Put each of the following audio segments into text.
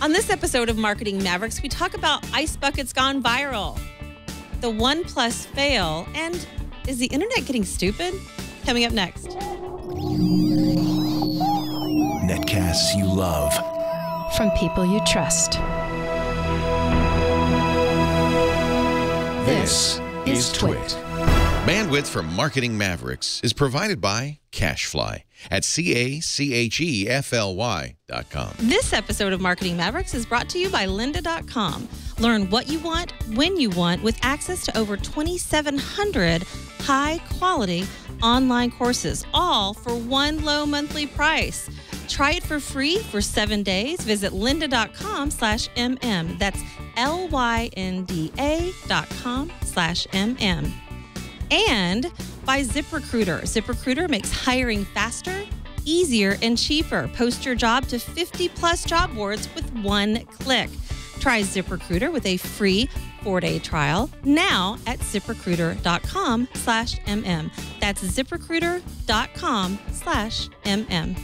On this episode of Marketing Mavericks, we talk about ice buckets gone viral, the OnePlus fail, and is the internet getting stupid? Coming up next. Netcasts you love. From people you trust. This is Twit. Bandwidth for Marketing Mavericks is provided by CashFly at CACHEFLY.com. This episode of Marketing Mavericks is brought to you by lynda.com. Learn what you want, when you want, with access to over 2,700 high-quality online courses, all for one low monthly price. Try it for free for 7 days. Visit lynda.com/mm. That's LYNDA.com/mm. And by ZipRecruiter. ZipRecruiter makes hiring faster, easier, and cheaper. Post your job to 50-plus job boards with one click. Try ZipRecruiter with a free 4-day trial now at ZipRecruiter.com/mm. That's ZipRecruiter.com/mm.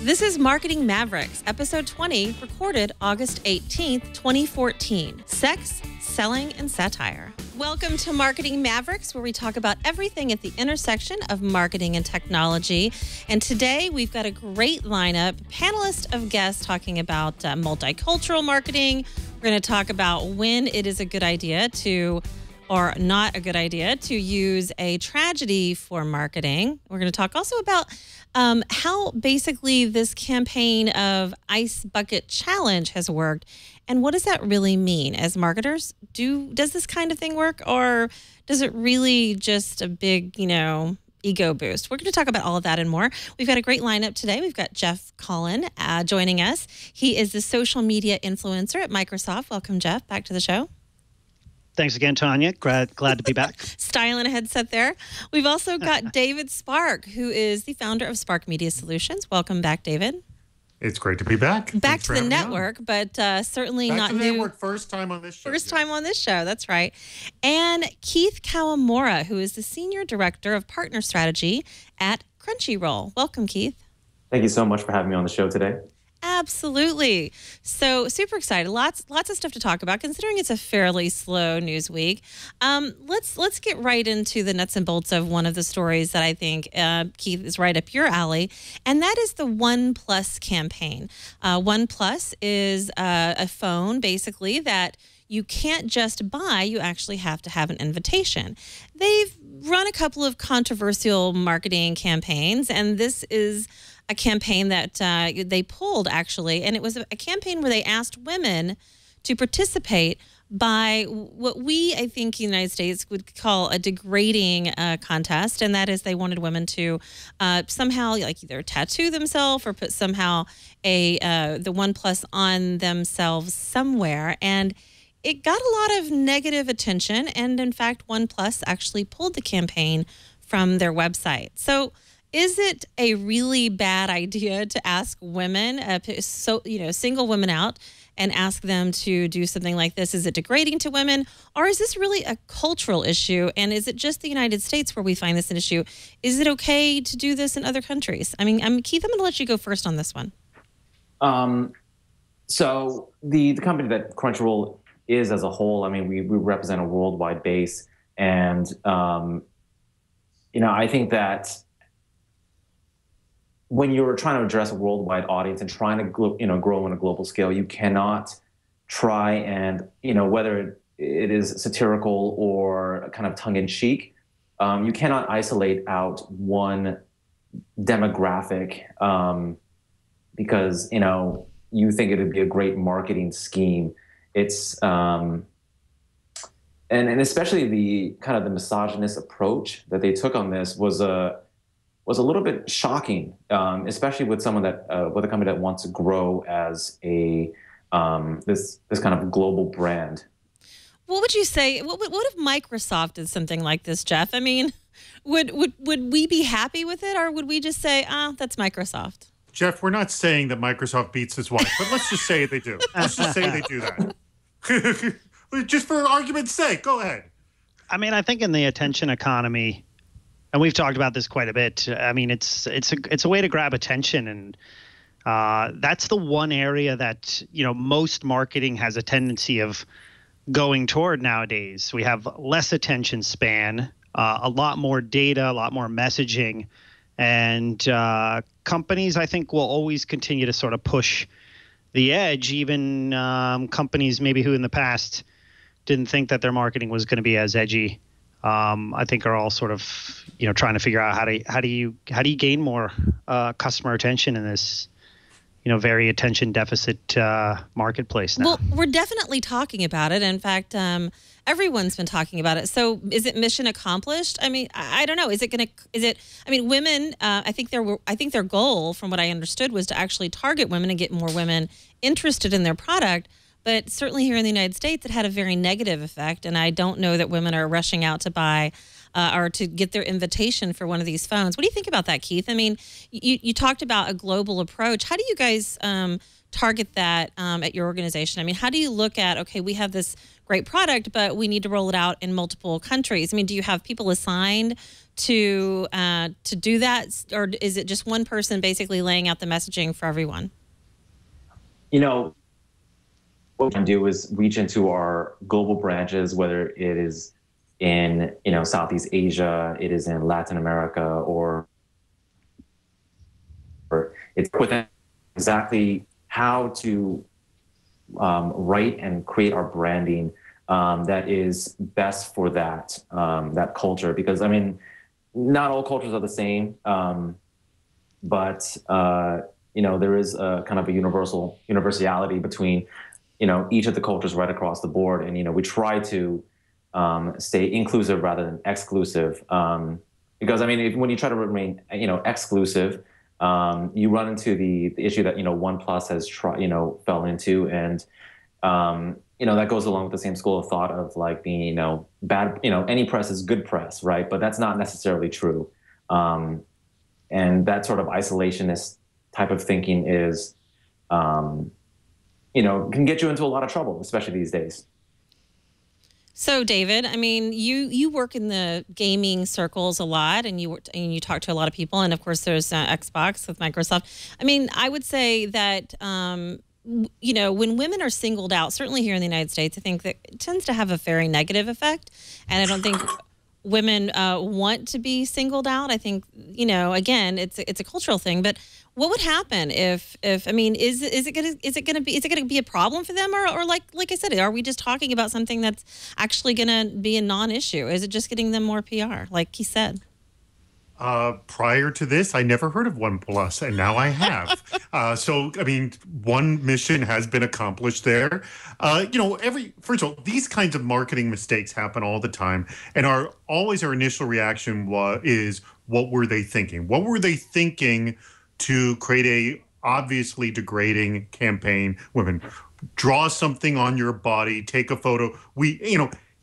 This is Marketing Mavericks, episode 20, recorded August 18th, 2014. Sex, selling, and satire. Welcome to Marketing Mavericks, where we talk about everything at the intersection of marketing and technology. And today we've got a great lineup, panelist of guests talking about multicultural marketing. We're going to talk about when it is a good idea to, or not a good idea, to use a tragedy for marketing. We're going to talk also about how basically this campaign of Ice Bucket Challenge has worked, and what does that really mean as marketers? Does this kind of thing work, or does it really just a big, ego boost? We're going to talk about all of that and more. We've got a great lineup today. We've got Geoffrey Colon joining us. He is the social media influencer at Microsoft. Welcome, Jeff, back to the show. Thanks again, Tonya. Glad to be back. Styling a headset there. We've also got David Spark, who is the founder of Spark Media Solutions. Welcome back, David. It's great to be back. Back to the network, but certainly back not to the new. Network, first time on this show. First time on this show, that's right. And Keith Kawamura, who is the Senior Director of Partner Strategy at Crunchyroll. Welcome, Keith. Thank you so much for having me on the show today. Absolutely. So super excited. Lots of stuff to talk about, considering it's a fairly slow news week. Let's get right into the nuts and bolts of one of the stories that I think, Keith, is right up your alley, and that is the OnePlus campaign. OnePlus is a phone, basically, that you can't just buy, you actually have to have an invitation. They've run a couple of controversial marketing campaigns, and this is a campaign that they pulled, actually, and it was a campaign where they asked women to participate by what we, I think, in the United States would call a degrading contest, and that is they wanted women to somehow either tattoo themselves or put somehow the OnePlus on themselves somewhere, and it got a lot of negative attention, and in fact, OnePlus actually pulled the campaign from their website. So is it a really bad idea to ask women, single women out, and ask them to do something like this? Is it degrading to women, or is this really a cultural issue? And is it just the United States where we find this an issue? Is it okay to do this in other countries? I mean, Keith, I'm going to let you go first on this one. So the company that Crunchyroll is as a whole, I mean, we represent a worldwide base, and I think that when you're trying to address a worldwide audience and trying to grow on a global scale, you cannot try and, whether it is satirical or kind of tongue-in-cheek, you cannot isolate out one demographic because, you think it would be a great marketing scheme. It's and especially the kind of the misogynist approach that they took on this was a little bit shocking, especially with someone that with a company that wants to grow as a this kind of global brand. What would you say? What if Microsoft did something like this, Jeff? I mean, would we be happy with it, or would we just say, that's Microsoft? Jeff, we're not saying that Microsoft beats his wife, but let's just say they do. Let's just say they do that. Just for argument's sake, go ahead. I mean, I think in the attention economy, and we've talked about this quite a bit. I mean, it's a way to grab attention, and that's the one area that most marketing has a tendency of going toward nowadays. We have less attention span, a lot more data, a lot more messaging, and companies, I think, will always continue to sort of push the edge. Even companies maybe who in the past didn't think that their marketing was going to be as edgy, I think are all sort of trying to figure out how do you gain more customer attention in this very attention deficit marketplace now. Well, we're definitely talking about it. In fact, everyone's been talking about it. So is it mission accomplished? I mean, I don't know. I mean, women, I think their goal, from what I understood, was to actually target women and get more women interested in their product. But certainly here in the United States, it had a very negative effect. And I don't know that women are rushing out to buy or to get their invitation for one of these phones. What do you think about that, Keith? I mean, you talked about a global approach. How do you guys target that at your organization? I mean, how do you look at, okay, we have this great product, but we need to roll it out in multiple countries? I mean, do you have people assigned to do that? Or is it just one person basically laying out the messaging for everyone? What we can do is reach into our global branches, whether it is in Southeast Asia, it is in Latin America, or it's within exactly how to write and create our branding that is best for that culture. Because I mean, not all cultures are the same, but there is a kind of a universality between each of the cultures right across the board, and we try to stay inclusive rather than exclusive. Because I mean, when you try to remain, exclusive, you run into the issue that OnePlus has fell into, and that goes along with the same school of thought of like being bad. Any press is good press, right? But that's not necessarily true. And that sort of isolationist type of thinking is, can get you into a lot of trouble, especially these days. So, David, I mean, you work in the gaming circles a lot, and you talk to a lot of people, and of course, there's Xbox with Microsoft. I mean, I would say that when women are singled out, certainly here in the United States, I think that it tends to have a very negative effect, and I don't think women want to be singled out. I think again, it's a cultural thing, but what would happen if I mean, is it going to be a problem for them, or like I said, are we just talking about something that's actually going to be a non-issue? Is it just getting them more PR, like he said? Prior to this, I never heard of OnePlus, and now I have. So, I mean, one mission has been accomplished there. First of all, these kinds of marketing mistakes happen all the time, and always our initial reaction is, what were they thinking? What were they thinking to create a obviously degrading campaign? Women, draw something on your body, take a photo.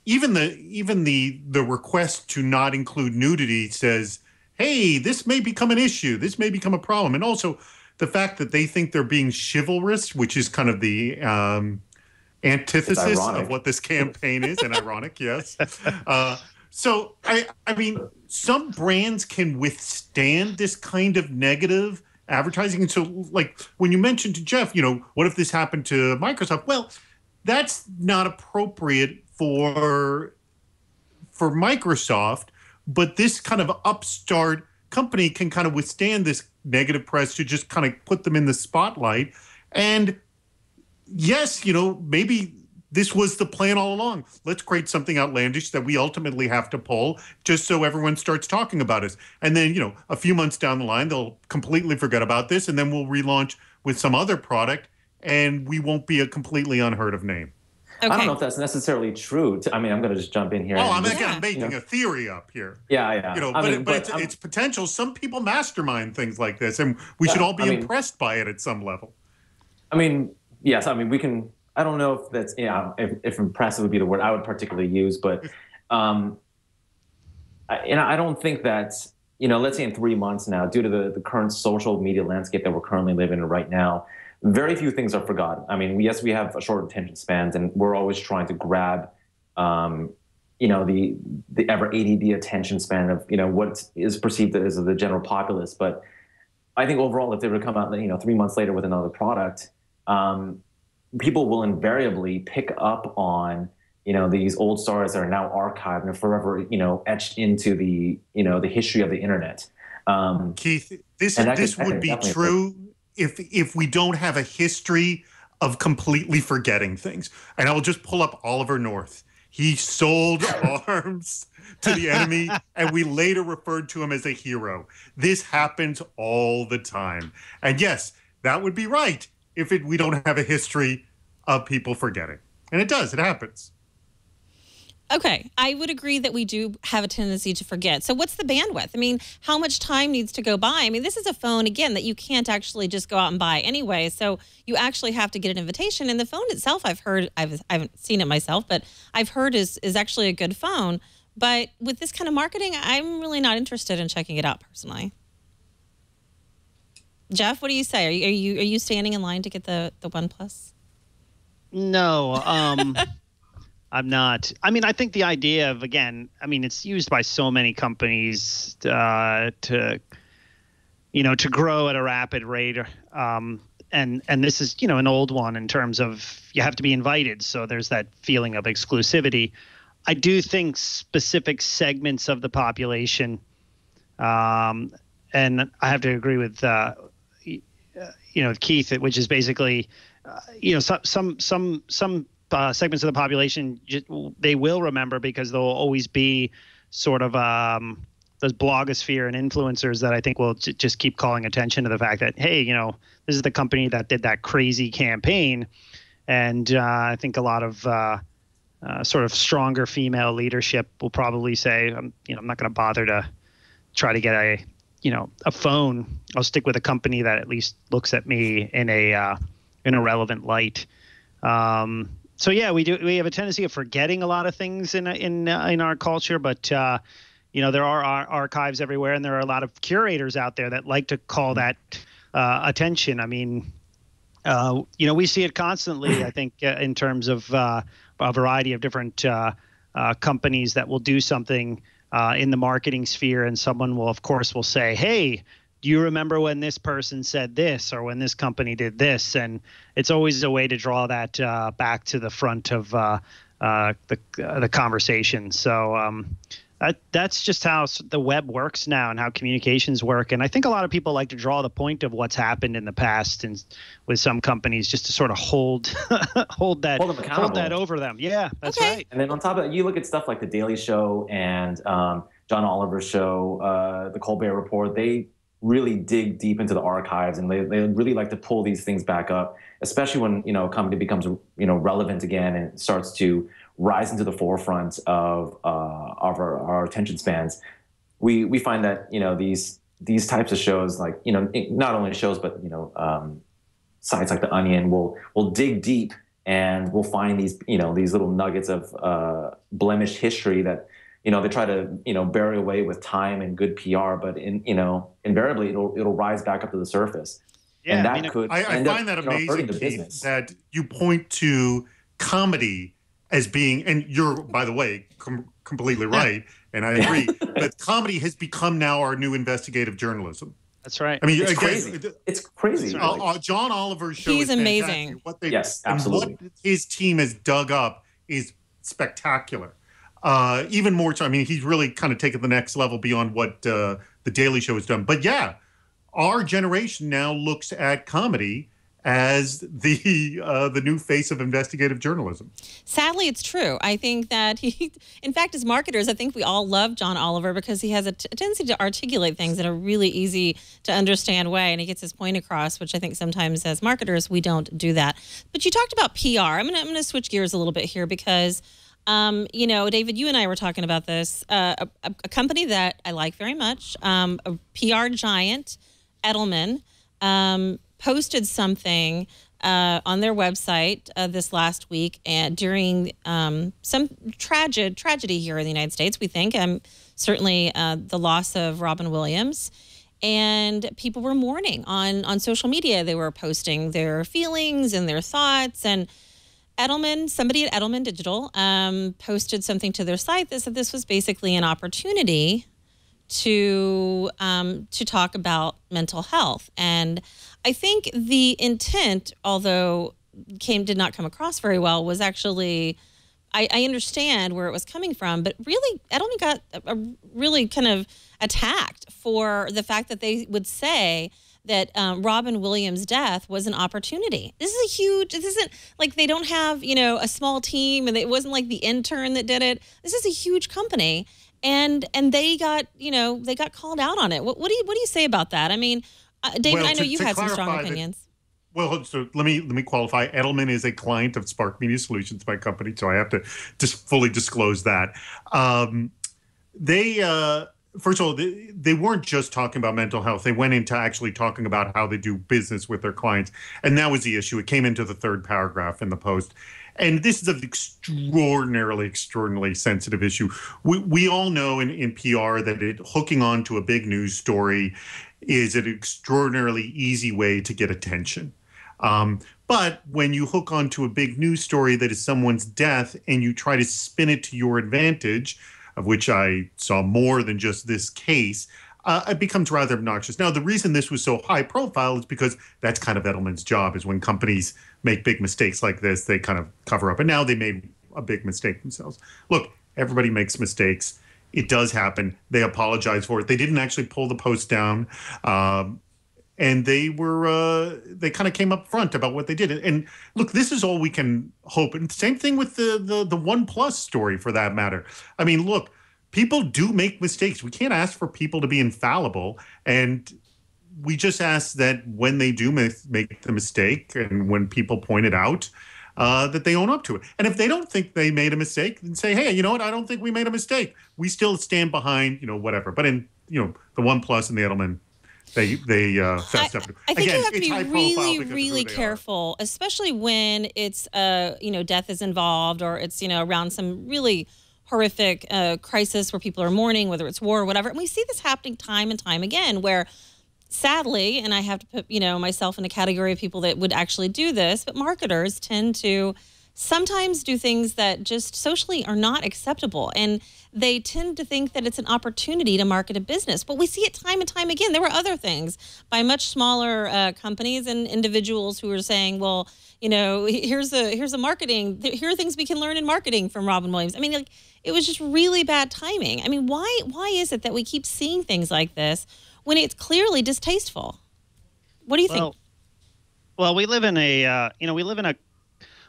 Even the request to not include nudity says, hey, this may become an issue. This may become a problem. And also the fact that they think they're being chivalrous, which is kind of the antithesis of what this campaign is, and ironic, yes. So, I mean, some brands can withstand this kind of negative advertising. And so, like, when you mentioned to Jeff, what if this happened to Microsoft? Well, that's not appropriate for Microsoft, but this kind of upstart company can kind of withstand this negative press to just kind of put them in the spotlight. And yes, maybe this was the plan all along. Let's create something outlandish that we ultimately have to pull just so everyone starts talking about us. And then, a few months down the line, they'll completely forget about this, and then we'll relaunch with some other product, and we won't be a completely unheard of name. Okay. I don't know if that's necessarily true. I'm going to just jump in here. I'm making a theory up here. Yeah. But it's potential. Some people mastermind things like this, and we should all be impressed by it at some level. I mean, yes. I mean, we can. I don't know if that's if impressive would be the word I would particularly use, but I don't think that let's say in 3 months now, due to the current social media landscape that we're currently living in right now, very few things are forgotten. I mean, yes, we have a short attention spans, and we're always trying to grab, the ever ADD attention span of what is perceived as the general populace. But I think overall, if they were to come out 3 months later with another product, people will invariably pick up on these old stars that are now archived and forever etched into the the history of the internet. Keith, this would be true if we don't have a history of completely forgetting things. And I will just pull up Oliver North. He sold arms to the enemy, and we later referred to him as a hero. This happens all the time. And yes, that would be right if we don't have a history of people forgetting. And it does. It happens. Okay, I would agree that we do have a tendency to forget. So what's the bandwidth? I mean, how much time needs to go by? I mean, this is a phone, again, that you can't actually just go out and buy anyway. So you actually have to get an invitation. And the phone itself, I've heard, I haven't seen it myself, but I've heard is actually a good phone. But with this kind of marketing, I'm really not interested in checking it out personally. Jeff, what do you say? Are you standing in line to get the OnePlus? No, I'm not. I mean, I think the idea of, again, I mean, it's used by so many companies to grow at a rapid rate. And this is, an old one in terms of you have to be invited. So there's that feeling of exclusivity. I do think specific segments of the population, and I have to agree with, Keith, which is basically, some segments of the population, they will remember because there will always be sort of those blogosphere and influencers that I think will just keep calling attention to the fact that, hey, this is the company that did that crazy campaign. And I think a lot of sort of stronger female leadership will probably say, I'm not going to bother to try to get a phone. I'll stick with a company that at least looks at me in a relevant light. So yeah, we have a tendency of forgetting a lot of things in our culture, but there are archives everywhere, and there are a lot of curators out there that like to call that attention. I mean, we see it constantly. I think in terms of a variety of different companies that will do something in the marketing sphere, and someone will say, "Hey, do you remember when this person said this or when this company did this?" And it's always a way to draw that back to the front of the conversation. So that's just how the web works now and how communications work. And I think a lot of people like to draw the point of what's happened in the past and with some companies just to sort of hold that over them. Yeah, that's right. And then on top of that, you look at stuff like The Daily Show and John Oliver's show, The Colbert Report. They really dig deep into the archives, and they really like to pull these things back up, especially when a company becomes relevant again and starts to rise into the forefront of our attention spans. We find that these types of shows, like not only shows but sites like The Onion will dig deep, and we'll find these these little nuggets of blemished history that they try to bury away with time and good PR, but invariably it'll rise back up to the surface. Yeah, and I find that amazing, Keith, that you point to comedy as being, and you're, by the way, completely right, and I agree, but comedy has become now our new investigative journalism. That's right. I mean, it's crazy. It's crazy. John Oliver's show is amazing. Yes, absolutely. What his team has dug up is spectacular. Even more so, I mean, he's really kind of taken the next level beyond what The Daily Show has done. But yeah, our generation now looks at comedy as the new face of investigative journalism. Sadly, it's true. I think that in fact, as marketers, I think we all love John Oliver because he has a tendency to articulate things in a really easy to understand way, and he gets his point across, which I think sometimes as marketers, we don't do that. But you talked about PR. I'm gonna switch gears a little bit here because David, you and I were talking about this. A company that I like very much, a PR giant, Edelman, posted something on their website this last week, and during some tragedy here in the United States, we think, certainly the loss of Robin Williams. And people were mourning on social media. They were posting their feelings and their thoughts, and Edelman, somebody at Edelman Digital posted something to their site that said this was basically an opportunity to talk about mental health. And I think the intent, although did not come across very well, was actually, I understand where it was coming from, but really Edelman got really kind of attacked for the fact that they would say that Robin Williams' death was an opportunity. This isn't like they don't have, a small team, and it wasn't like the intern that did it. This is a huge company, and they got, they got called out on it. What do you say about that? I mean, David, I know you had some strong opinions. Well, so let me qualify. Edelman is a client of Spark Media Solutions, my company, so I have to just fully disclose that. First of all, they weren't just talking about mental health. They went into actually talking about how they do business with their clients. And that was the issue. It came into the third paragraph in the post. And this is an extraordinarily sensitive issue. We all know in PR that hooking on to a big news story is an extraordinarily easy way to get attention. But when you hook onto a big news story that is someone's death and you try to spin it to your advantage, of which I saw more than just this case, it becomes rather obnoxious. Now, the reason this was so high profile is because that's kind of Edelman's job, is when companies make big mistakes like this, they kind of cover up. And now they made a big mistake themselves. Look, everybody makes mistakes. It does happen. They apologize for it. They didn't actually pull the post down. And they kind of came up front about what they did. And look, this is all we can hope. And same thing with the OnePlus story, for that matter. I mean, look, people do make mistakes. We can't ask for people to be infallible. And we just ask that when they do make the mistake, and when people point it out, that they own up to it. And if they don't think they made a mistake, then say, hey, you know what? I don't think we made a mistake. We still stand behind, whatever. But in, the OnePlus and the Edelman, they fessed up. I think you have to be really careful, especially when it's death is involved, or it's around some really horrific crisis where people are mourning, whether it's war or whatever. And we see this happening time and time again, where sadly, and I have to put myself in a category of people that would actually do this, but marketers tend to sometimes do things that just socially are not acceptable, and they tend to think that it's an opportunity to market a business. But we see it time and time again. There were other things by much smaller companies and individuals who were saying, well, here's a marketing, here are things we can learn in marketing from Robin Williams. I mean, it was just really bad timing. I mean, why is it that we keep seeing things like this when it's clearly distasteful? What do you think? Well, we live in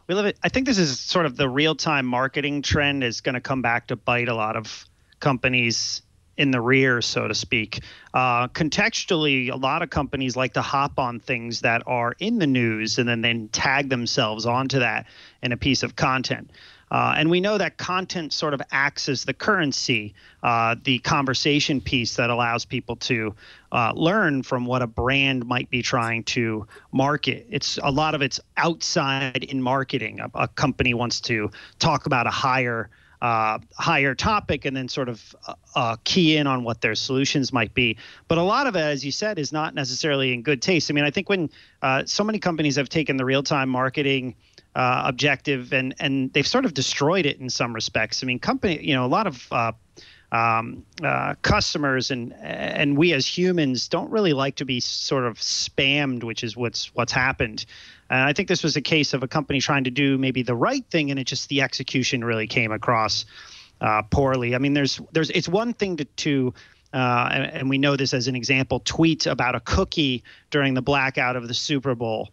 I think this is sort of the real-time marketing trend is going to come back to bite a lot of companies in the rear, so to speak. Contextually, a lot of companies like to hop on things that are in the news and then tag themselves onto that in a piece of content. And we know that content sort of acts as the currency, the conversation piece that allows people to learn from what a brand might be trying to market. A lot of it's outside in marketing. A company wants to talk about a higher topic and then sort of key in on what their solutions might be. But a lot of it, as you said, is not necessarily in good taste. I mean, I think when so many companies have taken the real-time marketing objective and they've sort of destroyed it in some respects. I mean, a lot of customers and we as humans don't really like to be sort of spammed, which is what's happened. And I think this was a case of a company trying to do maybe the right thing, and the execution really came across poorly. I mean, it's one thing to and we know this as an example, tweet about a cookie during the blackout of the Super Bowl.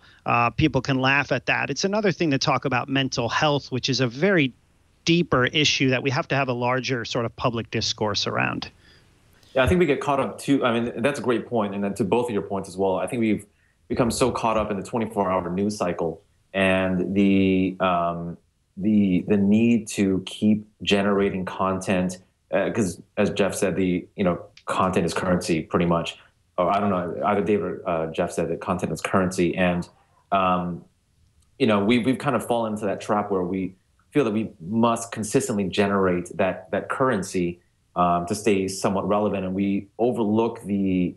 People can laugh at that. It's another thing to talk about mental health, which is a very deeper issue that we have to have a larger sort of public discourse around. Yeah, I think we get caught up too. I mean, that's a great point. And then to both of your points as well, I think we've become so caught up in the 24-hour news cycle and the need to keep generating content. Because as Jeff said, content is currency pretty much. Or I don't know, either Dave or Jeff said that content is currency. And, we've kind of fallen into that trap where we feel that we must consistently generate that currency to stay somewhat relevant. And we overlook we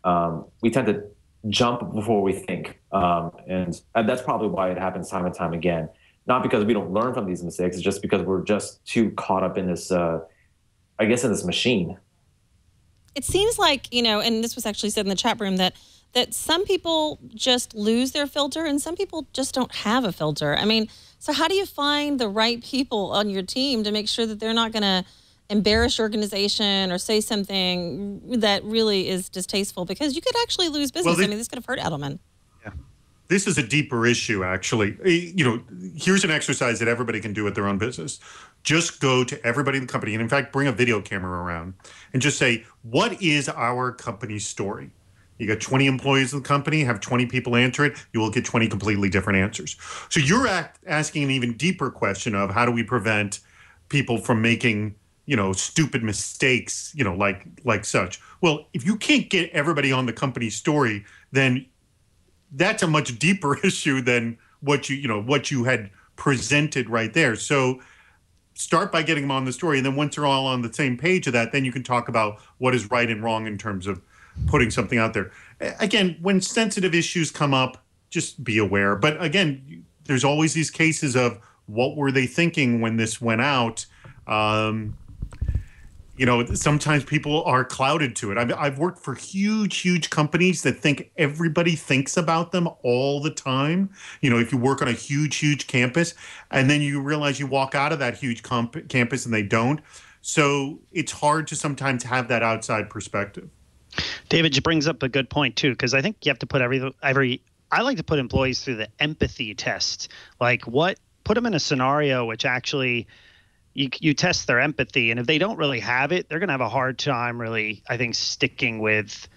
tend to jump before we think. And that's probably why it happens time and time again. not because we don't learn from these mistakes. It's just because we're just too caught up in this, I guess, in this machine. It seems like, and this was actually said in the chat room, that some people just lose their filter and some people just don't have a filter. I mean, so how do you find the right people on your team to make sure that they're not going to embarrass your organization or say something that really is distasteful? Because you could actually lose business. Well, this could have hurt Edelman. Yeah. This is a deeper issue, actually. Here's an exercise that everybody can do at their own business. Just go to everybody in the company, and in fact, bring a video camera around and just say, what is our company's story? You got 20 employees in the company, have 20 people answer it, you will get 20 completely different answers. So you're asking an even deeper question of how do we prevent people from making, stupid mistakes, like such. Well, if you can't get everybody on the company's story, then that's a much deeper issue than what you had presented right there. So start by getting them on the story, and then once they're all on the same page of that, then you can talk about what is right and wrong in terms of putting something out there. Again, when sensitive issues come up, just be aware. But again, there's always these cases of what were they thinking when this went out? Sometimes people are clouded to it. I've worked for huge companies that think everybody thinks about them all the time. If you work on a huge campus, and then you realize you walk out of that huge campus and they don't. So it's hard to sometimes have that outside perspective. David brings up a good point too, because I think you have to put I like to put employees through the empathy test. Put them in a scenario which actually you test their empathy, and if they don't really have it, they're going to have a hard time really, I think, sticking with,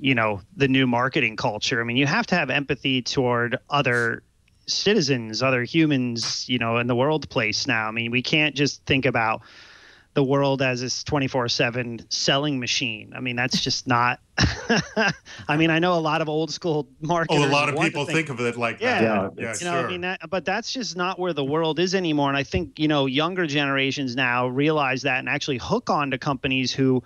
the new marketing culture. I mean, you have to have empathy toward other citizens, other humans, in the world place now. I mean, we can't just think about the world as this 24/7 selling machine. I mean, that's just not. I mean, I know a lot of old school marketers. A lot of people think of it like that. Yeah, sure. I mean, but that's just not where the world is anymore. And I think younger generations now realize that and actually hook on to companies who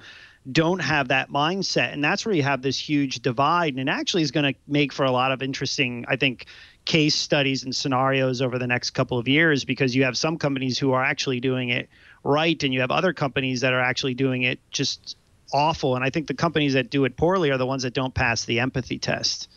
don't have that mindset, and that's where you have this huge divide. And it actually is going to make for a lot of interesting, I think, case studies and scenarios over the next couple of years, because you have some companies who are actually doing it right, and you have other companies that are actually doing it just awful. And I think the companies that do it poorly are the ones that don't pass the empathy test.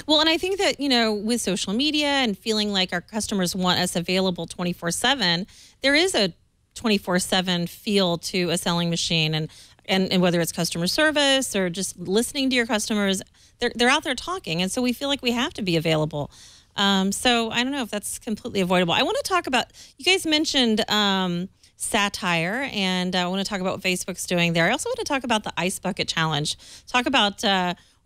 Well, and I think that, with social media and feeling like our customers want us available 24/7, there is a 24/7 feel to a selling machine. And whether it's customer service or just listening to your customers, they're out there talking. And so we feel like we have to be available. So I don't know if that's completely avoidable. I want to talk about, you guys mentioned Satire, and I want to talk about what Facebook's doing there. I also want to talk about the Ice Bucket Challenge. Talk about,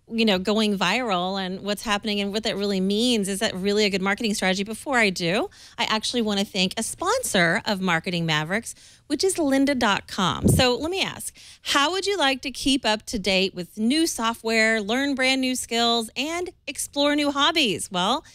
going viral and what's happening and what that really means. Is that really a good marketing strategy? Before I do, I actually want to thank a sponsor of Marketing Mavericks, which is lynda.com. So let me ask, how would you like to keep up to date with new software, learn brand new skills, and explore new hobbies? Well,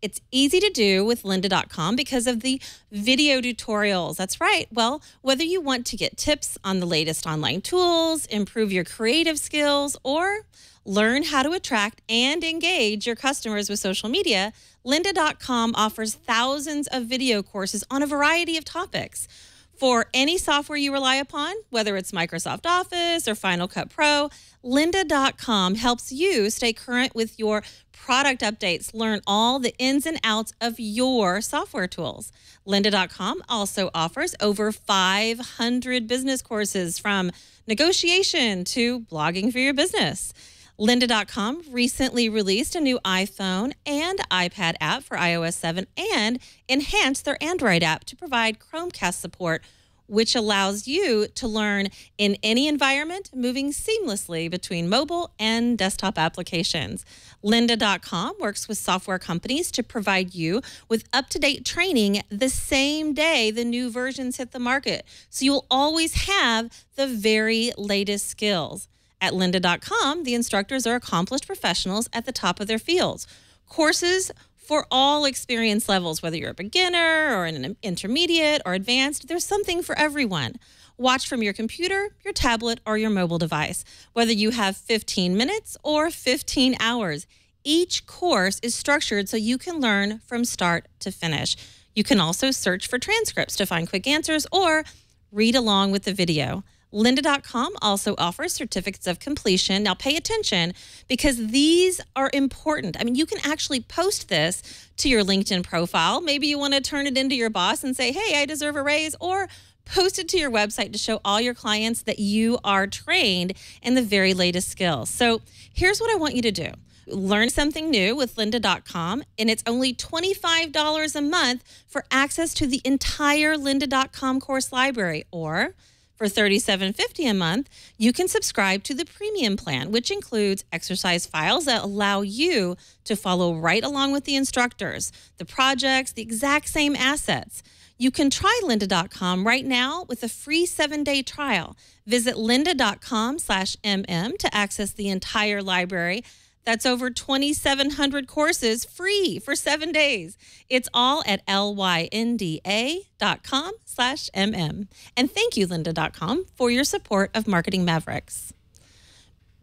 it's easy to do with lynda.com because of the video tutorials. That's right. Well, whether you want to get tips on the latest online tools, improve your creative skills, or learn how to attract and engage your customers with social media, lynda.com offers thousands of video courses on a variety of topics. For any software you rely upon, whether it's Microsoft Office or Final Cut Pro, lynda.com helps you stay current with your product updates. Learn all the ins and outs of your software tools. Lynda.com also offers over 500 business courses, from negotiation to blogging for your business. Lynda.com recently released a new iPhone and iPad app for iOS 7 and enhanced their Android app to provide Chromecast support, which allows you to learn in any environment, moving seamlessly between mobile and desktop applications. Lynda.com works with software companies to provide you with up-to-date training the same day the new versions hit the market, so you'll always have the very latest skills. At lynda.com, the instructors are accomplished professionals at the top of their fields. Courses for all experience levels, whether you're a beginner or an intermediate or advanced, there's something for everyone. Watch from your computer, your tablet, or your mobile device. Whether you have 15 minutes or 15 hours, each course is structured so you can learn from start to finish. You can also search for transcripts to find quick answers or read along with the video. Lynda.com also offers certificates of completion. Now pay attention because these are important. I mean, you can actually post this to your LinkedIn profile. Maybe you want to turn it into your boss and say, hey, I deserve a raise, or post it to your website to show all your clients that you are trained in the very latest skills. So here's what I want you to do. Learn something new with Lynda.com, and it's only $25 a month for access to the entire Lynda.com course library. Or for $37.50 a month, you can subscribe to the premium plan, which includes exercise files that allow you to follow right along with the instructors, the projects, the exact same assets. You can try Lynda.com right now with a free 7-day trial. Visit Lynda.com/MM to access the entire library. That's over 2,700 courses free for 7 days. It's all at lynda.com/MM. And thank you, Lynda.com, for your support of Marketing Mavericks.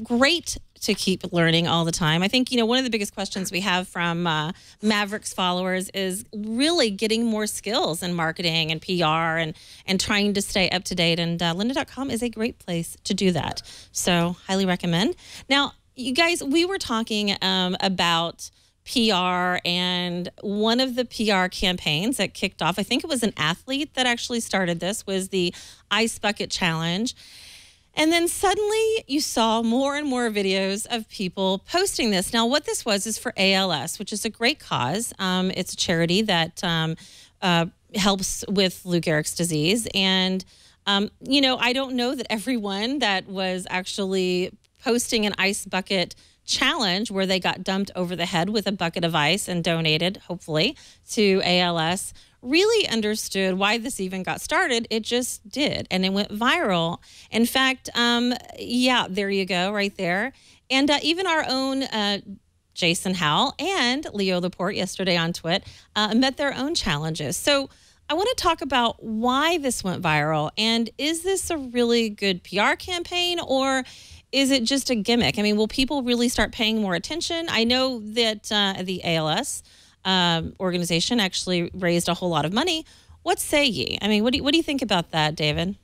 Great to keep learning all the time. I think, one of the biggest questions we have from Mavericks followers is really getting more skills in marketing and PR and trying to stay up to date. And Lynda.com is a great place to do that. So highly recommend. Now, you guys, we were talking about PR, and one of the PR campaigns that kicked off, I think it was an athlete that actually started this, was the Ice Bucket Challenge. And then suddenly you saw more and more videos of people posting this. Now, what this was is for ALS, which is a great cause. It's a charity that helps with Lou Gehrig's disease. And, I don't know that everyone that was actually posting an ice bucket challenge where they got dumped over the head with a bucket of ice and donated, hopefully, to ALS, really understood why this even got started. It just did, and it went viral. In fact, there you go, right there. And even our own Jason Howell and Leo Laporte yesterday on Twit met their own challenges. So I want to talk about why this went viral, and is this a really good PR campaign, or is it just a gimmick? I mean, will people really start paying more attention? I know that the ALS organization actually raised a whole lot of money. What say ye? I mean, what do you think about that, David?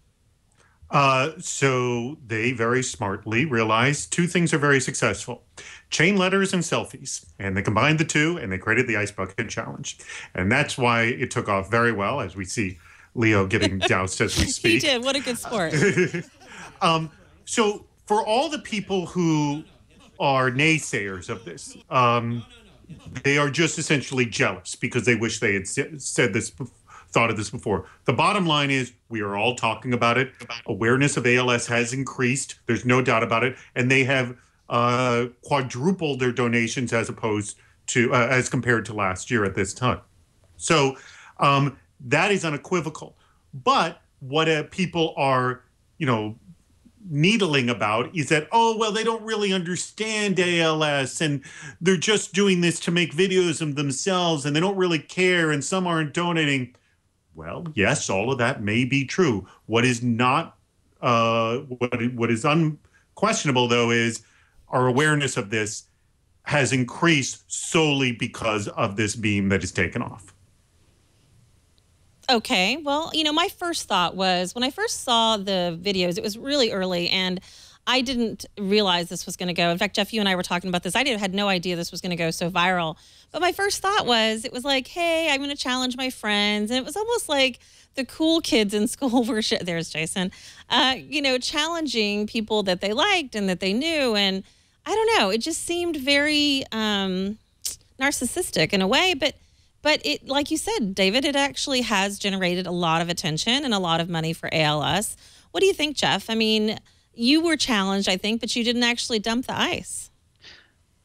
So they very smartly realized two things are very successful: chain letters and selfies. And they combined the two, and they created the Ice Bucket Challenge. And that's why it took off very well, as we see Leo getting doused as we speak. He did. What a good sport. So for all the people who are naysayers of this, they are just essentially jealous because they wish they had said this, thought of this before. The bottom line is we are all talking about it. Awareness of ALS has increased. There's no doubt about it. And they have quadrupled their donations as compared to last year at this time. So that is unequivocal. But what people are, needling about is that, they don't really understand ALS, and they're just doing this to make videos of themselves, and they don't really care, and some aren't donating. Well, yes, all of that may be true. What is not, what is unquestionable, though, is our awareness of this has increased solely because of this beam that is taken off. Okay, well, my first thought was when I first saw the videos, it was really early, and I didn't realize this was going to go. In fact, Jeff, you and I were talking about this. I had no idea this was going to go so viral. But my first thought was, it was like, hey, I'm going to challenge my friends. And it was almost like the cool kids in school were, there's Jason, challenging people that they liked and that they knew. And I don't know, it just seemed very narcissistic in a way, but it, like you said, David, it actually has generated a lot of attention and a lot of money for ALS. What do you think, Jeff? I mean, you were challenged, I think, but you didn't actually dump the ice.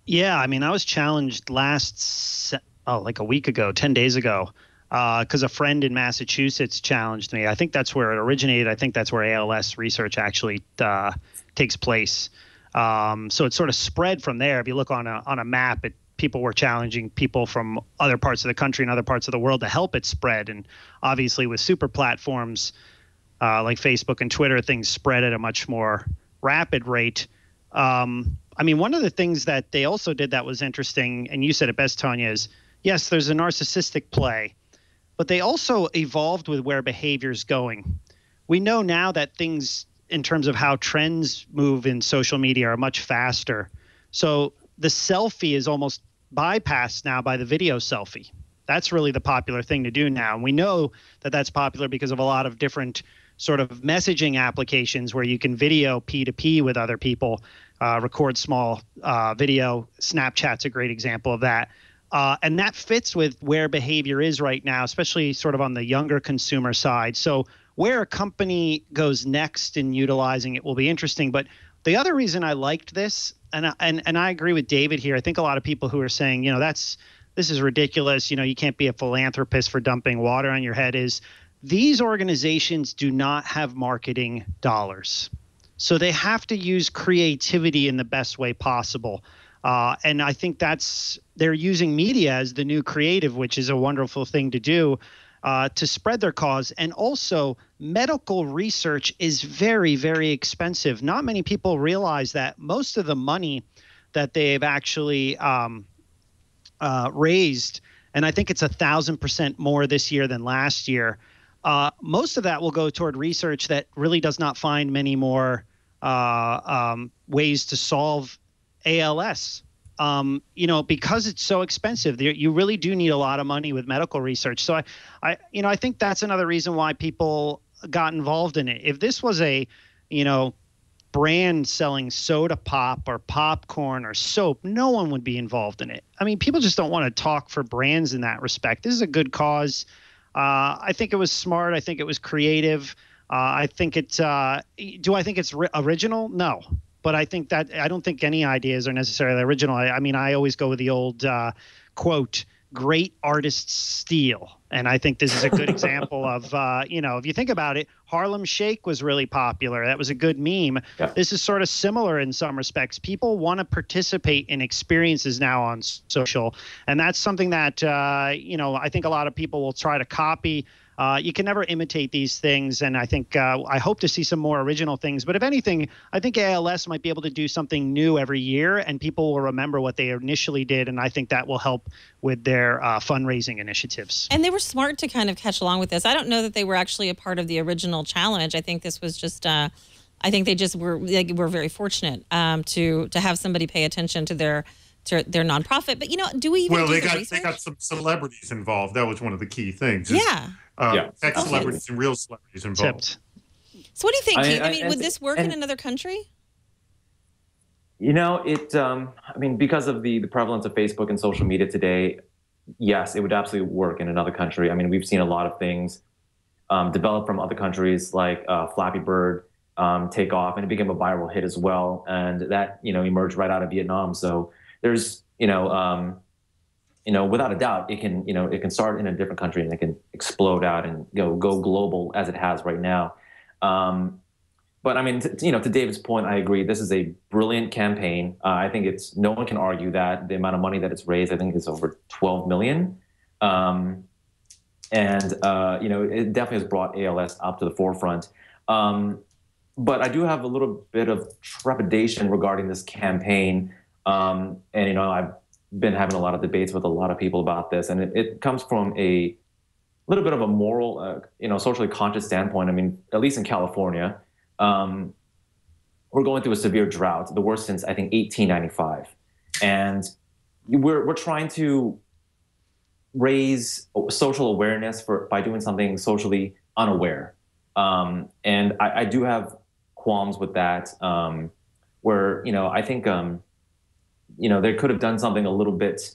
Yeah, I mean, I was challenged like a week ago, 10 days ago, because a friend in Massachusetts challenged me. I think that's where it originated. I think that's where ALS research actually takes place. So it sort of spread from there. If you look on a map, people were challenging people from other parts of the country and other parts of the world to help it spread. And obviously with super platforms like Facebook and Twitter, things spread at a much more rapid rate. I mean, one of the things that they also did that was interesting, and you said it best, Tonya, is yes, there's a narcissistic play. but they also evolved with where behavior is going. We know now that things in terms of how trends move in social media are much faster. So the selfie is almost bypassed now by the video selfie. That's really the popular thing to do now. And we know that that's popular because of a lot of different sort of messaging applications where you can video P2P with other people, record small video. Snapchat's a great example of that. And that fits with where behavior is right now, especially sort of on the younger consumer side. So where a company goes next in utilizing it will be interesting. But the other reason I liked this, and I agree with David here, I think a lot of people who are saying, this is ridiculous, you can't be a philanthropist for dumping water on your head, is these organizations do not have marketing dollars. So they have to use creativity in the best way possible. And I think they're using media as the new creative, which is a wonderful thing to do to spread their cause. And also, medical research is very, very expensive. Not many people realize that most of the money that they've actually raised, and I think it's 1,000% more this year than last year, most of that will go toward research that really does not find many more ways to solve ALS. Because it's so expensive, you really do need a lot of money with medical research. So I think that's another reason why people got involved in it. If this was a, brand selling soda pop or popcorn or soap, no one would be involved in it. I mean, people just don't want to talk for brands in that respect. This is a good cause. I think it was smart. I think it was creative. I think do I think it's original? No. But I don't think any ideas are necessarily original. I always go with the old quote, great artists steal. And I think this is a good example of, if you think about it, Harlem Shake was really popular. That was a good meme. Yeah. This is sort of similar in some respects. People want to participate in experiences now on social. And that's something that, I think a lot of people will try to copy. You can never imitate these things, and I think I hope to see some more original things. But if anything, I think ALS might be able to do something new every year, and people will remember what they initially did, and I think that will help with their fundraising initiatives. And they were smart to kind of catch along with this. I don't know that they were actually a part of the original challenge. I think this was just I think they just were very fortunate to have somebody pay attention to their nonprofit. But do we even they got some celebrities involved. That was one of the key things. Tech celebrities and real celebrities involved. So what do you think, Keith? Would this work in another country? Because of the prevalence of Facebook and social media today, yes, it would absolutely work in another country. We've seen a lot of things develop from other countries, like Flappy Bird take off, and it became a viral hit as well. And that, emerged right out of Vietnam. So there's, without a doubt, it can start in a different country and it can explode out and go global as it has right now. But to David's point, I agree. This is a brilliant campaign. I think no one can argue that the amount of money that it's raised, I think is over 12 million. It definitely has brought ALS up to the forefront. But I do have a little bit of trepidation regarding this campaign. I've been having a lot of debates with a lot of people about this, and it comes from a little bit of a moral, socially conscious standpoint. At least in California, we're going through a severe drought, the worst since I think 1895, and we're trying to raise social awareness by doing something socially unaware, and I do have qualms with that, where I think they could have done something a little bit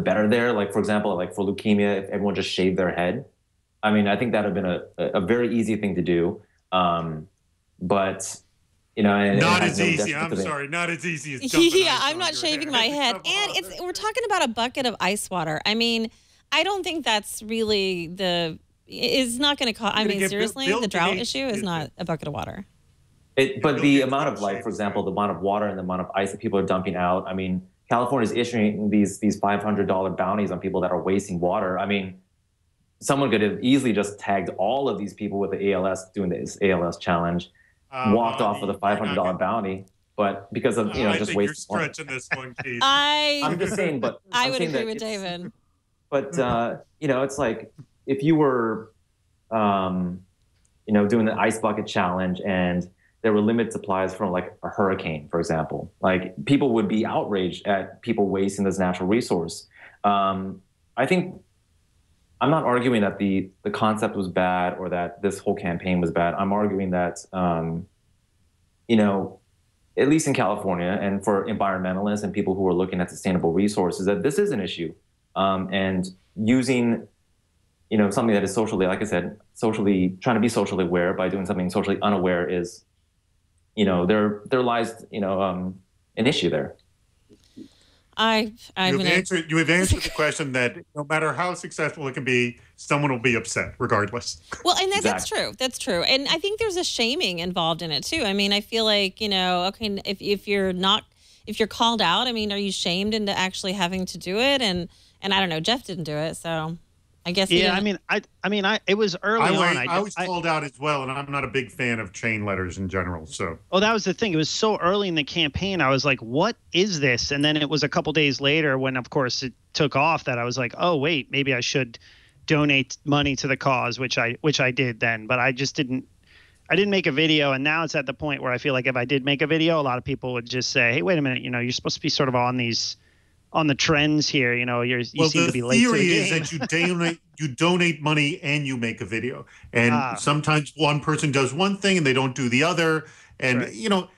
better there. Like, for example, like for leukemia, if everyone just shaved their head, I think that would have been a very easy thing to do. But not as easy. I'm sorry, not as easy as I'm not shaving my head. And we're talking about a bucket of ice water. I don't think that's really it's not going to cause. Seriously, the drought issue is not a bucket of water. But the amount of, like, for example, the amount of water and the amount of ice that people are dumping out. California is issuing these $500 bounties on people that are wasting water. Someone could have easily just tagged all of these people with the ALS doing this ALS challenge, walked off with a $500 bounty. but because of I just think you're wasting money. stretching this one, Keith. I'm just saying, but I I'm would saying agree that with David. But it's like if you were, doing the ice bucket challenge and there were limited supplies from like a hurricane, for example, like people would be outraged at people wasting this natural resource. I think I'm not arguing that the concept was bad or that this whole campaign was bad. I'm arguing that, at least in California and for environmentalists and people who are looking at sustainable resources, that this is an issue. And using, something that is socially, like I said, trying to be socially aware by doing something socially unaware is, there lies, an issue there. You have answered the question that no matter how successful it can be, someone will be upset regardless. Well, and that's true. That's true. And I think there's a shaming involved in it too. I mean, I feel like, okay, if you're called out, I mean, are you shamed into actually having to do it? And I don't know, Jeff didn't do it, so I guess. Yeah, it was early on. I was called out as well, and I'm not a big fan of chain letters in general. So. Oh, that was the thing. It was so early in the campaign. I was like, "What is this?" And then it was a couple days later when, of course, it took off that I was like, "Oh, wait, maybe I should donate money to the cause," which I did then. But I just didn't. I didn't make a video, and now it's at the point where I feel like if I did make a video, a lot of people would just say, "Hey, wait a minute, you're supposed to be sort of on the trends here, you seem to be late to the game." The theory is that you donate money and you make a video. And sometimes one person does one thing and they don't do the other. And, right.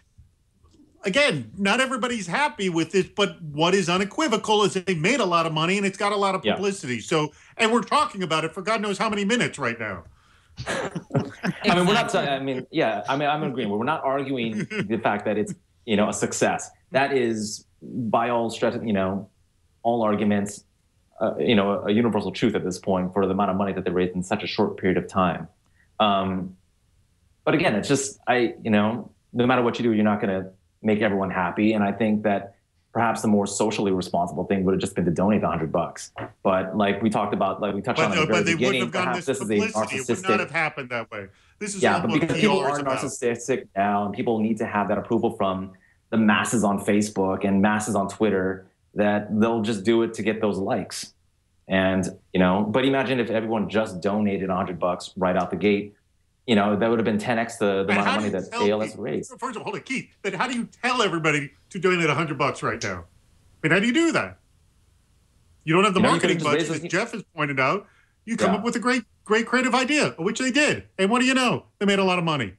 Again, not everybody's happy with this, but what is unequivocal is that they made a lot of money and it's got a lot of publicity. Yeah. So, and we're talking about it for God knows how many minutes right now. I'm agreeing. We're not arguing the fact that it's, a success. That is, by all stretch, all arguments, a universal truth at this point for the amount of money that they raised in such a short period of time. But again, it's just, no matter what you do, you're not going to make everyone happy. And I think that perhaps the more socially responsible thing would have just been to donate $100. But like we touched on at the very beginning, perhaps this is a narcissistic. It would not have happened that way. This is but because people are narcissistic now, and people need to have that approval from the masses on Facebook and masses on Twitter, that they'll just do it to get those likes. And, but imagine if everyone just donated $100 right out the gate, that would have been 10x the amount of money that ALS raised. First of all, hold on, Keith, but how do you tell everybody to donate $100 right now? I mean, how do you do that? You don't have the marketing budget, as Jeff has pointed out. You come up with a great creative idea, which they did. And what do you know? They made a lot of money.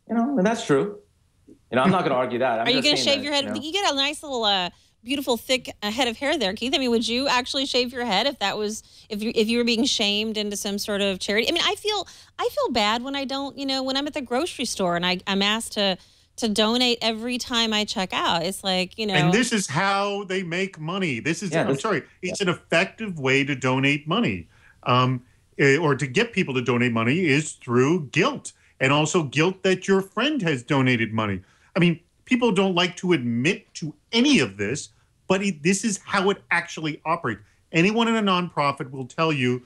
And that's true. I'm not going to argue that. Are you going to shave your head? You get a nice little, beautiful, thick head of hair there, Keith. I mean, would you actually shave your head if you were being shamed into some sort of charity? I mean, I feel bad when I don't, when I'm at the grocery store and I'm asked to donate every time I check out. It's like, And this is how they make money. It's an effective way to donate money, or to get people to donate money is through guilt, and also guilt that your friend has donated money. I mean, people don't like to admit to any of this, but this is how it actually operates. Anyone in a nonprofit will tell you,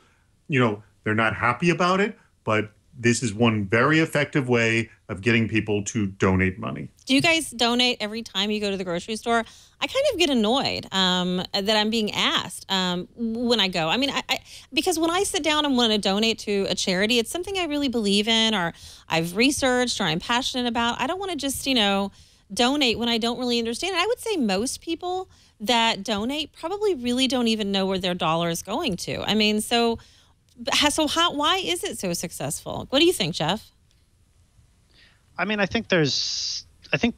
they're not happy about it, but this is one very effective way of getting people to donate money. Do you guys donate every time you go to the grocery store? I kind of get annoyed that I'm being asked when I go. I mean, because when I sit down and want to donate to a charity, it's something I really believe in, or I've researched, or I'm passionate about. I don't want to just, donate when I don't really understand. And I would say most people that donate probably really don't even know where their dollar is going to. I mean, why is it so successful? What do you think, Jeff? I mean, I think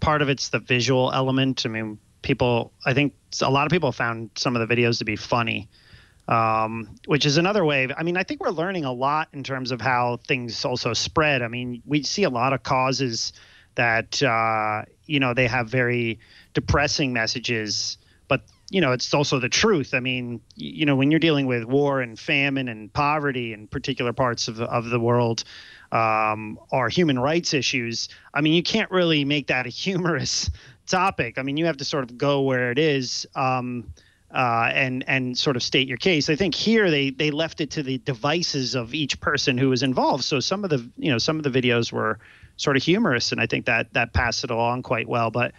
part of it's the visual element. I mean, I think a lot of people found some of the videos to be funny, which is another way. I mean, I think we're learning a lot in terms of how things also spread. I mean, we see a lot of causes that, they have very depressing messages, but, it's also the truth. I mean, when you're dealing with war and famine and poverty in particular parts of the world, or human rights issues, I mean, you can't really make that a humorous topic. I mean, you have to sort of go where it is, and sort of state your case. I think here they left it to the devices of each person who was involved. So some of the videos were sort of humorous, and I think that passed it along quite well. But